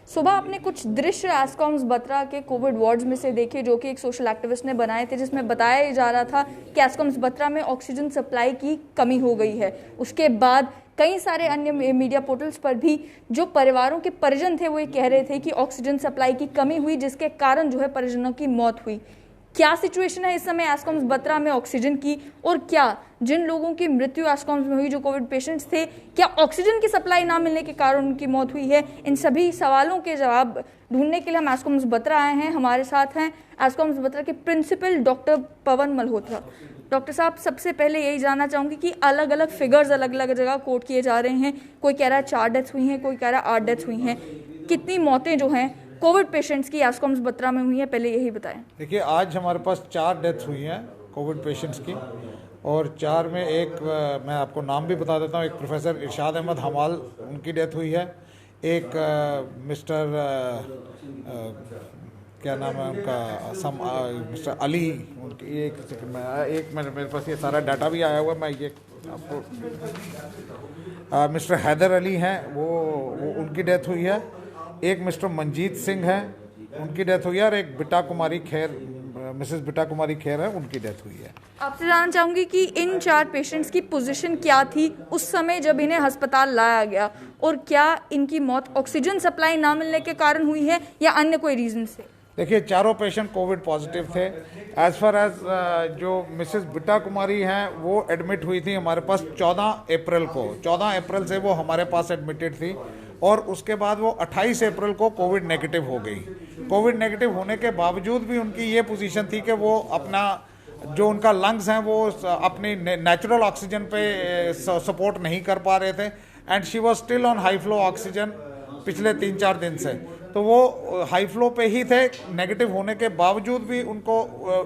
सुबह आपने कुछ दृश्य एस्कॉम्स बत्रा के कोविड वार्ड्स में से देखे जो कि एक सोशल एक्टिविस्ट ने बनाए थे, जिसमें बताया जा रहा था कि एस्कॉम्स बत्रा में ऑक्सीजन सप्लाई की कमी हो गई है। उसके बाद कई सारे अन्य मीडिया पोर्टल्स पर भी जो परिवारों के परिजन थे वो ये कह रहे थे कि ऑक्सीजन सप्लाई की कमी हुई, जिसके कारण जो है परिजनों की मौत हुई। क्या सिचुएशन है इस समय एस्कॉम्स बत्रा में ऑक्सीजन की, और क्या जिन लोगों की मृत्यु एस्कॉम्स में हुई जो कोविड पेशेंट्स थे, क्या ऑक्सीजन की सप्लाई ना मिलने के कारण उनकी मौत हुई है? इन सभी सवालों के जवाब ढूंढने के लिए हम एस्कॉम्स बत्रा आए हैं। हमारे साथ हैं एस्कॉम्स बत्रा के प्रिंसिपल डॉक्टर पवन मल्होत्रा। डॉक्टर साहब, सबसे पहले यही जानना चाहूंगी कि अलग अलग फिगर्स अलग अलग जगह कोट किए जा रहे हैं। कोई कह रहा है 4 डेथ्स हुई हैं, कोई कह रहा है 8 डेथ्स हुई हैं। कितनी मौतें जो हैं कोविड पेशेंट्स की एस्कॉम्स बत्रा में हुई है, पहले यही बताएं। देखिए, आज हमारे पास 4 डेथ्स हुई हैं कोविड पेशेंट्स की, और 4 में एक मैं आपको नाम भी बता देता हूँ। एक प्रोफेसर इरशाद अहमद हमाल, उनकी डेथ हुई है। एक मिस्टर क्या नाम है उनका, मिस्टर अली, उनकी एक मेरे पास ये सारा डाटा भी आया हुआ है, मैं ये आपको मिस्टर हैदर अली हैं, वो उनकी डेथ हुई है। एक मिस्टर मंजीत सिंह है, उनकी डेथ हुई है। और एक बिटा कुमारी खेर, मिसेस बिटा कुमारी खेर है, उनकी डेथ हुई है। आपसे जानना चाहूंगी कि इन 4 पेशेंट्स की पोजीशन क्या थी उस समय जब इन्हें अस्पताल लाया गया, और क्या इनकी मौत ऑक्सीजन सप्लाई ना मिलने के कारण हुई है या अन्य कोई रीजन से? देखिए, चारों पेशेंट कोविड पॉजिटिव थे। एज फार एज जो मिसेस बिटा कुमारी हैं वो एडमिट हुई थी हमारे पास 14 अप्रैल को। 14 अप्रैल से वो हमारे पास एडमिटेड थी, और उसके बाद वो 28 अप्रैल को कोविड नेगेटिव हो गई। कोविड नेगेटिव होने के बावजूद भी उनकी ये पोजीशन थी कि वो अपना जो उनका लंग्स हैं वो अपनी नेचुरल ऑक्सीजन पे सपोर्ट नहीं कर पा रहे थे, and she was still on high flow oxygen पिछले 3-4 दिन से। तो वो हाई फ्लो पे ही थे। नेगेटिव होने के बावजूद भी उनको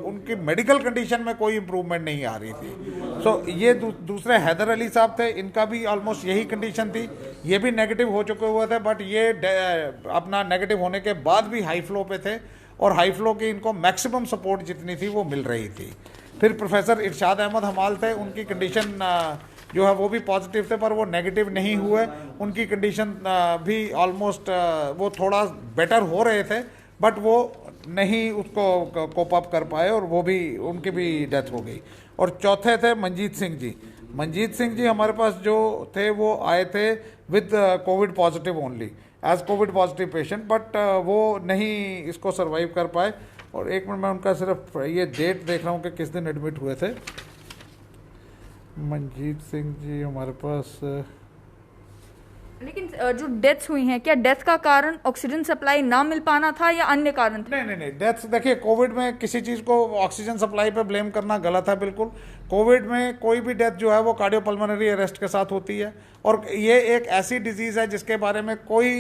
उनकी मेडिकल कंडीशन में कोई इम्प्रूवमेंट नहीं आ रही थी। सो ये दूसरे हैदर अली साहब थे, इनका भी ऑलमोस्ट यही कंडीशन थी। ये भी नेगेटिव हो चुके हुए थे, बट ये अपना नेगेटिव होने के बाद भी हाई फ्लो पे थे, और हाई फ्लो की इनको मैक्सिमम सपोर्ट जितनी थी वो मिल रही थी। फिर प्रोफेसर इरशाद अहमद हमाल थे, उनकी कंडीशन जो है वो भी पॉजिटिव थे, पर वो नेगेटिव नहीं हुए। उनकी कंडीशन भी ऑलमोस्ट वो थोड़ा बेटर हो रहे थे, बट वो नहीं उसको कोप अप कर पाए, और वो भी उनकी भी डेथ हो गई। और चौथे थे मंजीत सिंह जी। मंजीत सिंह जी हमारे पास जो थे वो आए थे with Covid positive only, as Covid positive patient, but वो नहीं इसको सर्वाइव कर पाए। और एक मिनट, मैं उनका सिर्फ ये डेट देख रहा हूँ कि किस दिन एडमिट हुए थे। मंजीत सिंह जी हमारे पास, लेकिन जो डेथ्स हुई हैं, क्या डेथ का कारण ऑक्सीजन सप्लाई ना मिल पाना था या अन्य कारण थे? नहीं, डेथ्स, देखिए, कोविड में किसी चीज़ को ऑक्सीजन सप्लाई पे ब्लेम करना गलत है बिल्कुल। कोविड में कोई भी डेथ जो है वो कार्डियोपल्मोनरी अरेस्ट के साथ होती है, और ये एक ऐसी डिजीज़ है जिसके बारे में कोई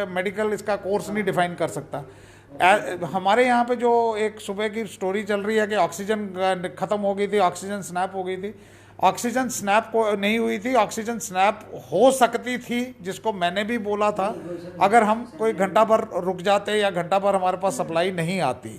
मेडिकल इसका कोर्स नहीं डिफाइन कर सकता। हमारे यहाँ पे जो एक सुबह की स्टोरी चल रही है कि ऑक्सीजन ख़त्म हो गई थी, ऑक्सीजन स्नैप हो गई थी। ऑक्सीजन स्नैप को नहीं हुई थी, ऑक्सीजन स्नैप हो सकती थी, जिसको मैंने भी बोला था, अगर हम कोई घंटा भर रुक जाते या घंटा भर हमारे पास सप्लाई नहीं आती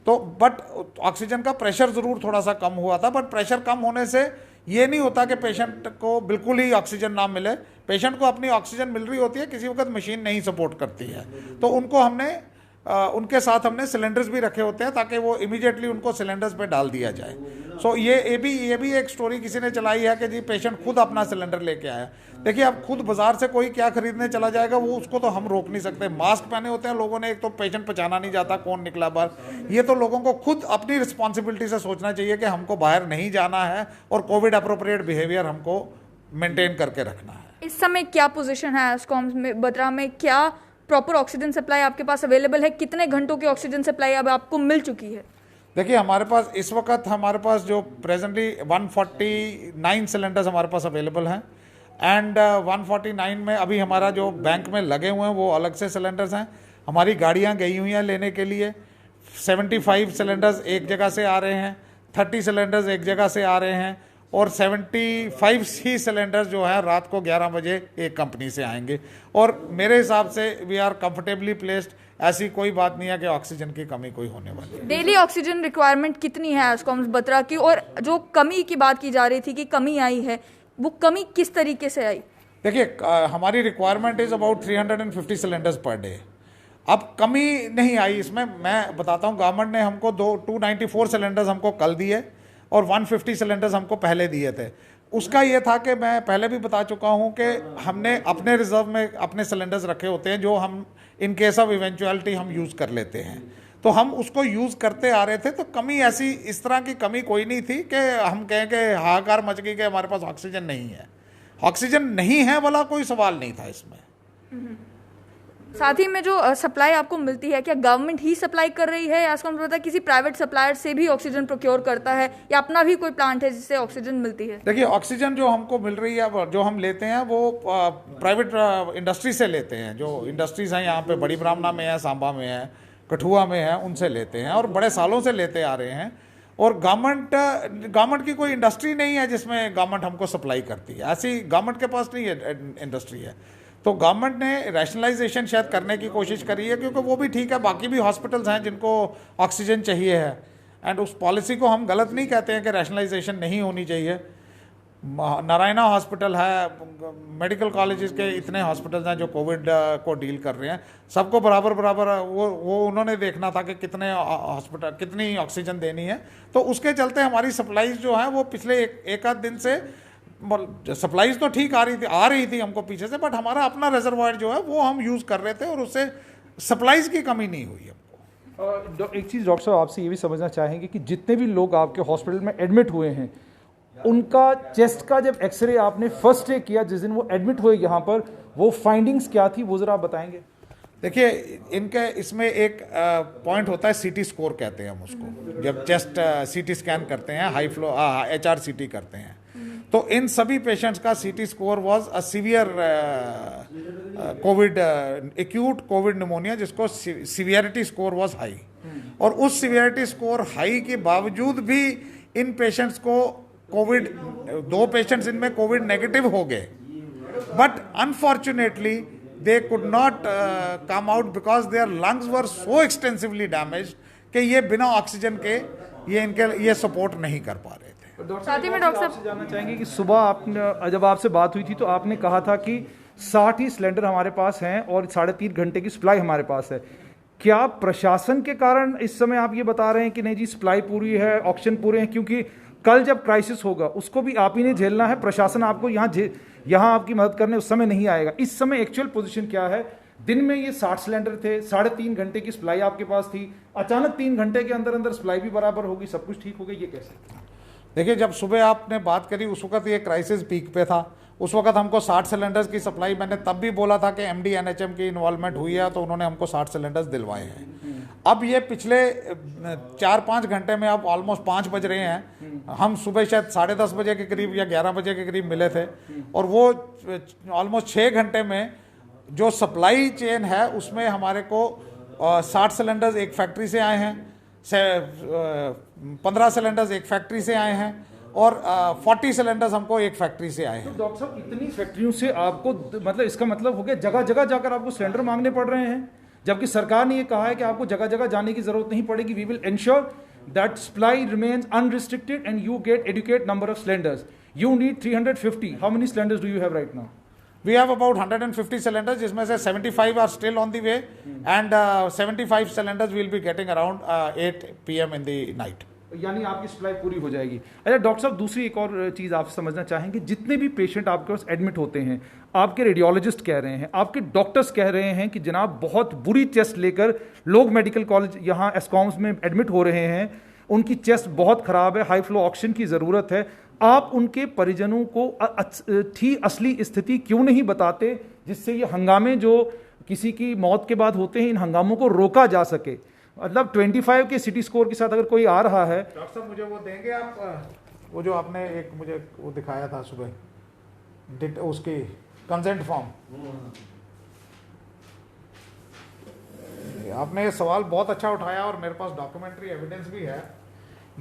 तो। बट ऑक्सीजन का प्रेशर ज़रूर थोड़ा सा कम हुआ था, बट प्रेशर कम होने से ये नहीं होता कि पेशेंट को बिल्कुल ही ऑक्सीजन ना मिले। पेशेंट को अपनी ऑक्सीजन मिल रही होती है, किसी वक्त मशीन नहीं सपोर्ट करती है, तो उनको हमने उनके साथ हमने सिलेंडर्स भी रखे होते हैं ताकि वो इमीडिएटली उनको सिलेंडर्स पे डाल दिया जाए। सो ये भी एक स्टोरी किसी ने चलाई है कि जी पेशेंट खुद अपना सिलेंडर लेके आया। देखिए, अब खुद बाजार से कोई क्या खरीदने चला जाएगा, वो उसको तो हम रोक नहीं सकते। मास्क पहने होते हैं लोगों ने, एक तो पेशेंट पहचाना नहीं जाता कौन निकला बाहर। ये तो लोगों को खुद अपनी रिस्पॉन्सिबिलिटी से सोचना चाहिए कि हमको बाहर नहीं जाना है, और कोविड अप्रोप्रिएट बिहेवियर हमको मेंटेन करके रखना है। इस समय क्या पोजीशन है एस्कॉम्स में बत्रा में? क्या प्रॉपर ऑक्सीजन सप्लाई आपके पास अवेलेबल है? कितने घंटों की ऑक्सीजन सप्लाई अब आपको मिल चुकी है? देखिए, हमारे पास इस वक्त हमारे पास जो प्रेजेंटली 149 सिलेंडर्स हमारे पास अवेलेबल हैं, एंड 149 में अभी हमारा जो बैंक में लगे हुए हैं वो अलग से सिलेंडर्स हैं। हमारी गाड़ियां गई हुई हैं लेने के लिए। 75 सिलेंडर्स एक जगह से आ रहे हैं, 30 सिलेंडर्स एक जगह से आ रहे हैं, और 75 ही सिलेंडर्स जो हैं रात को 11 बजे एक कंपनी से आएंगे। और मेरे हिसाब से वी आर कंफर्टेबली प्लेस्ड। ऐसी कोई बात नहीं है कि ऑक्सीजन की कमी कोई होने वाली है। डेली ऑक्सीजन रिक्वायरमेंट कितनी है एस्कॉम्स बत्रा की? और जो कमी की बात की जा रही थी कि कमी आई है, वो कमी किस तरीके से आई? देखिए, हमारी requirement is about 350 cylinders per day. अब कमी नहीं आई इसमें। मैं बताता हूँ, गवर्नमेंट ने हमको 294 सिलेंडर्स हमको कल दिए और 150 सिलेंडर्स हमको पहले दिए थे। उसका ये था कि मैं पहले भी बता चुका हूँ कि हमने अपने रिजर्व में अपने सिलेंडर्स रखे होते हैं जो हम इन केस ऑफ इवेंचुअलिटी हम यूज़ कर लेते हैं, तो हम उसको यूज़ करते आ रहे थे। तो कमी ऐसी इस तरह की कमी कोई नहीं थी कि हम कहें कि हाहाकार मच गई कि हमारे पास ऑक्सीजन नहीं है। ऑक्सीजन नहीं है वाला कोई सवाल नहीं था इसमें। साथ ही में जो सप्लाई आपको मिलती है, क्या गवर्नमेंट ही सप्लाई कर रही है या इसका मतलब किसी प्राइवेट सप्लायर से भी ऑक्सीजन प्रोक्योर करता है या अपना भी कोई प्लांट है जिससे ऑक्सीजन मिलती है? देखिए, ऑक्सीजन जो हमको मिल रही है, जो हम लेते हैं, वो प्राइवेट इंडस्ट्री से लेते हैं। जो इंडस्ट्रीज हैं यहाँ पे बड़ी ब्राह्मणा में है, सांबा में है, कठुआ में है, उनसे लेते हैं और बड़े सालों से लेते आ रहे हैं। और गवर्नमेंट की कोई इंडस्ट्री नहीं है जिसमें गवर्नमेंट हमको सप्लाई करती है, ऐसी गवर्नमेंट के पास नहीं है इंडस्ट्री है। तो गवर्नमेंट ने रैशनलाइजेशन शायद करने की कोशिश करी है, क्योंकि वो भी ठीक है, बाकी भी हॉस्पिटल्स हैं जिनको ऑक्सीजन चाहिए है। एंड उस पॉलिसी को हम गलत नहीं कहते हैं कि रैशनलाइजेशन नहीं होनी चाहिए। नारायणा हॉस्पिटल है, मेडिकल कॉलेजेस के इतने हॉस्पिटल्स हैं जो कोविड को डील कर रहे हैं, सबको बराबर वो उन्होंने देखना था कि कितने हॉस्पिटल कितनी ऑक्सीजन देनी है। तो उसके चलते हमारी सप्लाईज जो हैं वो पिछले एक आध दिन से सप्लाईज तो ठीक आ रही थी हमको पीछे से, बट हमारा अपना रिजर्वायर जो है वो हम यूज़ कर रहे थे और उससे सप्लाईज की कमी नहीं हुई हमको। एक चीज़ डॉक्टर साहब आपसे ये भी समझना चाहेंगे कि जितने भी लोग आपके हॉस्पिटल में एडमिट हुए हैं, उनका चेस्ट का जब एक्सरे आपने फर्स्ट डे किया, जिस दिन वो एडमिट हुए यहाँ पर, वो फाइंडिंग्स क्या थी, वो ज़रा आप बताएंगे? देखिए, इनके इसमें एक पॉइंट होता है, सीटी स्कोर कहते हैं हम उसको। जब चेस्ट सीटी स्कैन करते हैं, हाई फ्लो HRCT करते हैं, तो इन सभी पेशेंट्स का सीटी score was a severe Covid acute Covid pneumonia, जिसको सीवियरिटी स्कोर वाज हाई। और उस सीवियरिटी स्कोर हाई के बावजूद भी इन पेशेंट्स को कोविड, 2 पेशेंट्स इनमें कोविड नेगेटिव हो गए, but unfortunately they could not come out because their lungs were so extensively damaged कि ये बिना ऑक्सीजन के ये सपोर्ट नहीं कर पा रहे थे। साथ ही में डॉक्टर साहब जानना चाहेंगे कि सुबह आपने जब आपसे बात हुई थी तो आपने कहा था कि 60 ही सिलेंडर हमारे पास हैं और 3.5 घंटे की सप्लाई हमारे पास है। क्या प्रशासन के कारण इस समय आप ये बता रहे हैं कि नहीं जी सप्लाई पूरी है, ऑक्सीजन पूरे हैं? क्योंकि कल जब क्राइसिस होगा उसको भी आप ही ने झेलना है, प्रशासन आपको यहाँ आपकी मदद करने उस समय नहीं आएगा। इस समय एक्चुअल पोजीशन क्या है? दिन में ये 60 सिलेंडर थे, 3.5 घंटे की सप्लाई आपके पास थी, अचानक 3 घंटे के अंदर अंदर सप्लाई भी बराबर होगी, सब कुछ ठीक हो गया, ये कैसे? देखिए, जब सुबह आपने बात करी उस वक्त ये क्राइसिस पीक पे था। उस वक्त हमको 60 सिलेंडर्स की सप्लाई, मैंने तब भी बोला था कि MD NHM की इन्वॉल्वमेंट हुई है, तो उन्होंने हमको 60 सिलेंडर्स दिलवाए हैं। अब ये पिछले 4-5 घंटे में अब ऑलमोस्ट 5 बज रहे हैं, हम सुबह शायद 10:30 बजे के करीब या 11 बजे के करीब मिले थे, और वो ऑलमोस्ट 6 घंटे में जो सप्लाई चेन है उसमें हमारे को 60 सिलेंडर्स एक फैक्ट्री से आए हैं, 15 सिलेंडर्स एक फैक्ट्री से आए हैं और 40 सिलेंडर्स हमको एक फैक्ट्री से आए हैं। तो डॉक्टर साहब, इतनी फैक्ट्रियों से आपको, मतलब इसका मतलब हो गया जगह जगह जाकर आपको सिलेंडर मांगने पड़ रहे हैं, जबकि सरकार ने ये कहा है कि आपको जगह जगह जाने की जरूरत नहीं पड़ेगी। We will ensure that supply remains unrestricted and you get adequate number of cylinders. You need 350। How many cylinders do you have right now? We have about 150 cylinders, जिसमें से 75 are still on the way and 75 cylinders will be getting around 8 PM in the night. यानी आपकी supply पूरी हो जाएगी। अच्छा doctor साहब, दूसरी एक और चीज़ आपसे समझना चाहेंगे, जितने भी पेशेंट आपके पास एडमिट होते हैं, आपके रेडियोलॉजिस्ट कह रहे हैं, आपके डॉक्टर्स कह रहे हैं कि जनाब बहुत बुरी चेस्ट लेकर लोग मेडिकल कॉलेज यहाँ एस्कॉम्स में एडमिट हो रहे हैं, उनकी चेस्ट बहुत ख़राब है, हाई फ्लो ऑक्सीजन की ज़रूरत है। आप उनके परिजनों को असली स्थिति क्यों नहीं बताते, जिससे ये हंगामे जो किसी की मौत के बाद होते हैं, इन हंगामों को रोका जा सके? मतलब 25 के सिटी स्कोर के साथ अगर कोई आ रहा है। डॉक्टर साहब, मुझे वो देंगे आप, वो जो आपने एक मुझे वो दिखाया था सुबह, उसकी कंसेंट फॉर्म। आपने ये सवाल बहुत अच्छा उठाया और मेरे पास डॉक्यूमेंट्री एविडेंस भी है।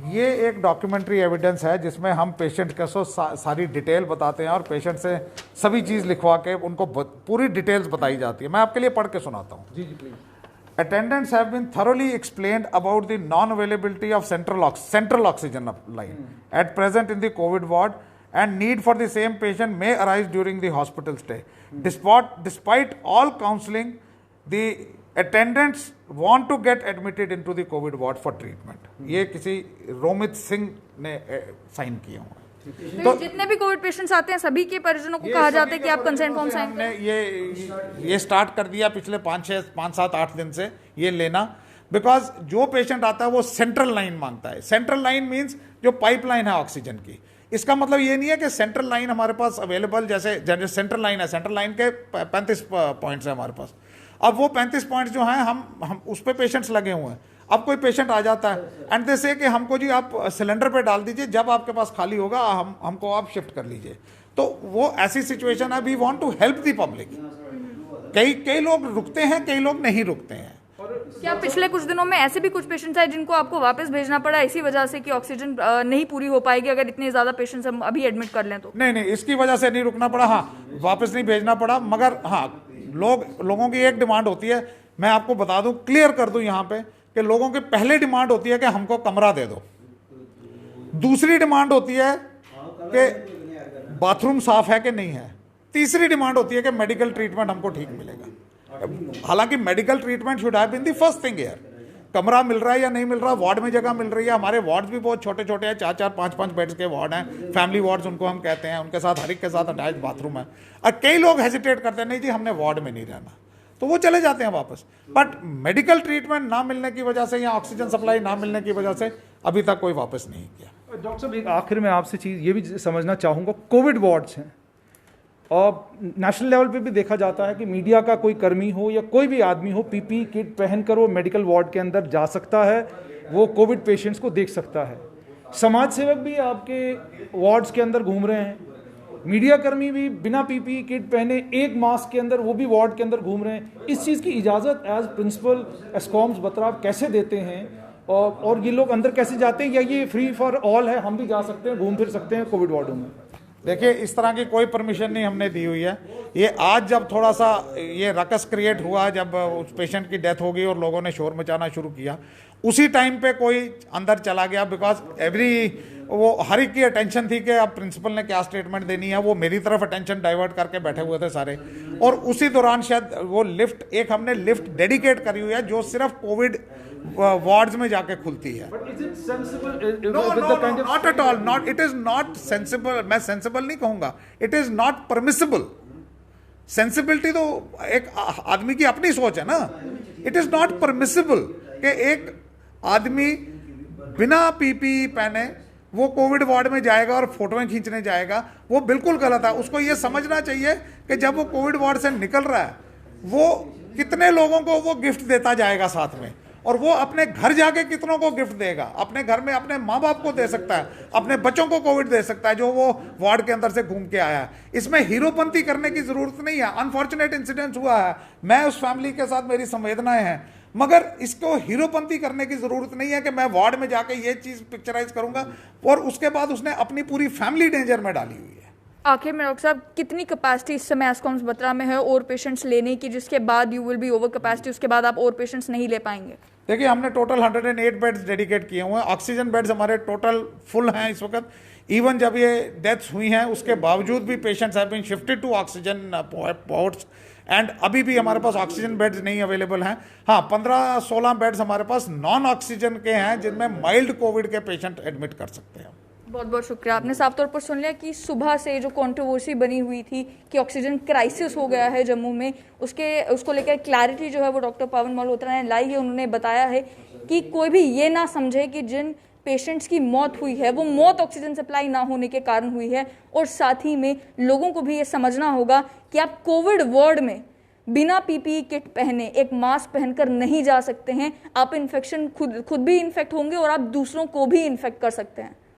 ये एक डॉक्यूमेंट्री एविडेंस है जिसमें हम पेशेंट के सारी डिटेल बताते हैं और पेशेंट से सभी चीज़ लिखवा के उनको पूरी डिटेल्स बताई जाती है। मैं आपके लिए पढ़ के सुनाता हूँ। जी जी please. Attendants have been thoroughly explained about the non-availability of central oxygen line at present in the COVID ward, and need for the same patient may arise during the hospital stay. Despite all counseling, the attendants want to get admitted into the Covid ward for treatment. ये किसी रोमित सिंह ने sign किए हुए। तो जितने भी Covid patients आते हैं सभी के परिजनों को कहा जाता है कि आप कंसेंट फॉर्म साइन हमने ये स्टार्ट कर दिया पिछले 5-7-8 दिन से ये लेना, बिकॉज जो पेशेंट आता है वो सेंट्रल लाइन मांगता है। सेंट्रल लाइन मींस जो पाइपलाइन है ऑक्सीजन की। इसका मतलब ये नहीं है कि सेंट्रल लाइन हमारे पास अवेलेबल, जैसे सेंट्रल लाइन है, सेंट्रल लाइन के 35 पॉइंट्स है हमारे पास। अब वो 35 पॉइंट्स जो हैं हम उस पर पेशेंट्स लगे हुए हैं। अब कोई पेशेंट आ जाता है एंड दे से कि हमको जी आप सिलेंडर पे डाल दीजिए, जब आपके पास खाली होगा हमको आप शिफ्ट कर लीजिए। तो वो ऐसी सिचुएशन है, we want to help the public. कई लोग रुकते हैं, कई लोग नहीं रुकते हैं। क्या पिछले कुछ दिनों में ऐसे भी कुछ पेशेंट्स आए जिनको आपको वापस भेजना पड़ा इसी वजह से कि ऑक्सीजन नहीं पूरी हो पाएगी अगर इतने ज्यादा पेशेंट्स हम अभी एडमिट कर लें तो? नहीं, इसकी वजह से नहीं रुकना पड़ा। हाँ, वापस नहीं भेजना पड़ा, मगर हाँ लोगों की एक डिमांड होती है, मैं आपको बता दूं, क्लियर कर दूं यहाँ पे, कि लोगों की पहले डिमांड होती है कि हमको कमरा दे दो। दूसरी डिमांड होती है कि बाथरूम साफ है कि नहीं है। तीसरी डिमांड होती है कि मेडिकल ट्रीटमेंट हमको ठीक मिलेगा। हालांकि medical treatment should have been the first thing here. कमरा मिल रहा है या नहीं मिल रहा, वार्ड में जगह मिल रही है। हमारे वार्ड्स भी बहुत छोटे छोटे हैं, 4-4, 5-5 बेड्स के वार्ड हैं, फैमिली वार्ड्स उनको हम कहते हैं। उनके साथ हर एक के साथ अटैच बाथरूम है। और कई लोग हेजिटेट करते हैं, नहीं जी हमने वार्ड में नहीं रहना, तो वो चले जाते हैं वापस। बट मेडिकल ट्रीटमेंट ना मिलने की वजह से या ऑक्सीजन सप्लाई ना मिलने की वजह से अभी तक कोई वापस नहीं किया। डॉक्टर साहब, एक आखिर में आपसे चीज़ ये भी समझना चाहूँगा, कोविड वार्ड्स हैं और नेशनल लेवल पे भी देखा जाता है कि मीडिया का कोई कर्मी हो या कोई भी आदमी हो, पीपी किट पहनकर वो मेडिकल वार्ड के अंदर जा सकता है, वो कोविड पेशेंट्स को देख सकता है। समाज सेवक भी आपके वार्ड्स के अंदर घूम रहे हैं, मीडिया कर्मी भी बिना पीपी किट पहने एक मास्क के अंदर वो भी वार्ड के अंदर घूम रहे हैं। इस चीज़ की इजाज़त एज प्रिंसिपल एस्कॉम्स बत्रा आप कैसे देते हैं और ये लोग अंदर कैसे जाते हैं, या ये फ्री फॉर ऑल है, हम भी जा सकते हैं, घूम फिर सकते हैं कोविड वार्डों में? देखिए, इस तरह की कोई परमिशन नहीं हमने दी हुई है। ये आज जब थोड़ा सा ये रकस क्रिएट हुआ, जब उस पेशेंट की डेथ हो गई और लोगों ने शोर मचाना शुरू किया, उसी टाइम पे कोई अंदर चला गया। बिकॉज वो हर एक की अटेंशन थी कि अब प्रिंसिपल ने क्या स्टेटमेंट देनी है, वो मेरी तरफ अटेंशन डाइवर्ट करके बैठे हुए थे सारे। और उसी दौरान शायद वो हमने लिफ्ट डेडिकेट करी हुई है जो सिर्फ कोविड वार्ड्स में जाके खुलती है। Not at all, it is not sensible. मैं सेंसिबल नहीं कहूंगा, it is not permissible. Sensibility तो एक आदमी की अपनी सोच है ना। इट इज नॉट परमिसिबल कि एक आदमी बिना पीपी पहने वो कोविड वार्ड में जाएगा और फोटोएं खींचने जाएगा, वो बिल्कुल गलत है। उसको ये समझना चाहिए कि जब वो कोविड वार्ड से निकल रहा है, वो कितने लोगों को वो गिफ्ट देता जाएगा साथ में, और वो अपने घर जाके कितनों को गिफ्ट देगा। अपने घर में अपने माँ बाप को दे सकता है, अपने बच्चों को कोविड दे सकता है जो वो वार्ड के अंदर से घूम के आया है। इसमें हीरोपंती करने की जरूरत नहीं है। अनफॉर्चुनेट इंसिडेंट हुआ है, मैं उस फैमिली के साथ मेरी संवेदनाएं हैं, मगर इसको हीरोपंती करने की जरूरत नहीं है कि मैं वार्ड में जाके ये चीज पिक्चराइज करूंगा और उसके बाद उसने अपनी पूरी फैमिली डेंजर में डाली हुई है। आखिर में डॉक्टर साहब, कितनी कैपेसिटी इस समय एस्कॉम्स बत्रा में है और पेशेंट्स लेने की, जिसके बाद you will be over capacity, उसके बाद आप और पेशेंट्स नहीं ले पाएंगे? देखिए, हमने टोटल 108 बेड्स डेडिकेट किए हुए हैं। ऑक्सीजन बेड्स हमारे टोटल फुल हैं इस वक्त। इवन जब ये डेथ्स हुई हैं उसके बावजूद भी patients have been shifted to oxygen ports and अभी भी हमारे पास ऑक्सीजन बेड्स नहीं अवेलेबल हैं। हाँ, 15-16 बेड्स हमारे पास नॉन ऑक्सीजन के हैं जिनमें माइल्ड कोविड के पेशेंट एडमिट कर सकते हैं। बहुत बहुत शुक्रिया। आपने साफ तौर पर सुन लिया कि सुबह से जो कंट्रोवर्सी बनी हुई थी कि ऑक्सीजन क्राइसिस हो गया है जम्मू में, उसको लेकर क्लैरिटी जो है वो डॉक्टर पवन मल्होत्रा ने लाई है। उन्होंने बताया है कि कोई भी ये ना समझे कि जिन पेशेंट्स की मौत हुई है वो मौत ऑक्सीजन सप्लाई ना होने के कारण हुई है, और साथ ही में लोगों को भी ये समझना होगा कि आप कोविड वार्ड में बिना पीपीई किट पहने, एक मास्क पहनकर नहीं जा सकते हैं। आप इन्फेक्शन खुद भी इन्फेक्ट होंगे और आप दूसरों को भी इन्फेक्ट कर सकते हैं।